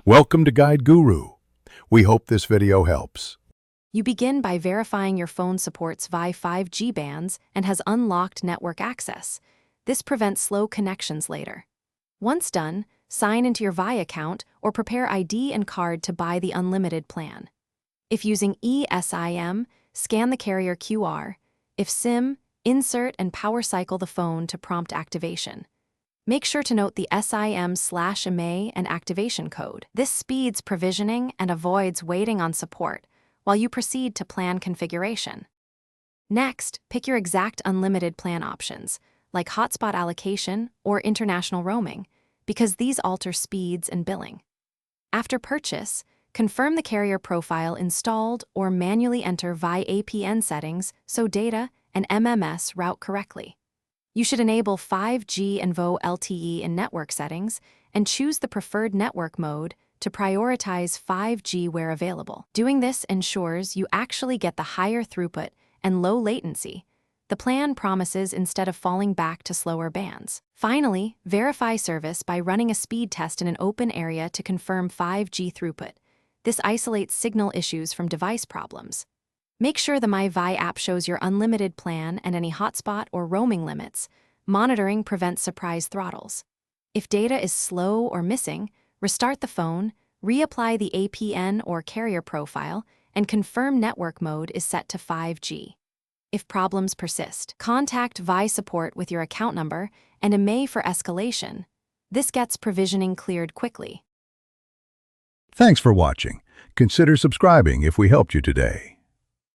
Welcome to Guide Guru. We hope this video helps. You begin by verifying your phone supports Vi 5G bands and has unlocked network access. This prevents slow connections later. Once done, sign into your Vi account or prepare ID and card to buy the unlimited plan. If using eSIM, scan the carrier QR. If SIM, insert and power cycle the phone to prompt activation. Make sure to note the SIM/MA and activation code. This speeds provisioning and avoids waiting on support while you proceed to plan configuration. Next, pick your exact unlimited plan options, like hotspot allocation or international roaming, because these alter speeds and billing. After purchase, confirm the carrier profile installed or manually enter Vi APN settings so data and MMS route correctly. You should enable 5G and VO LTE in network settings and choose the preferred network mode to prioritize 5G where available. Doing this ensures you actually get the higher throughput and low latency the plan promises instead of falling back to slower bands. Finally, verify service by running a speed test in an open area to confirm 5G throughput. This isolates signal issues from device problems. Make sure the MyVi app shows your unlimited plan and any hotspot or roaming limits. Monitoring prevents surprise throttles. If data is slow or missing, restart the phone, reapply the APN or carrier profile, and confirm network mode is set to 5G. If problems persist, contact Vi support with your account number and a MA for escalation. This gets provisioning cleared quickly. Thanks for watching. Consider subscribing if we helped you today.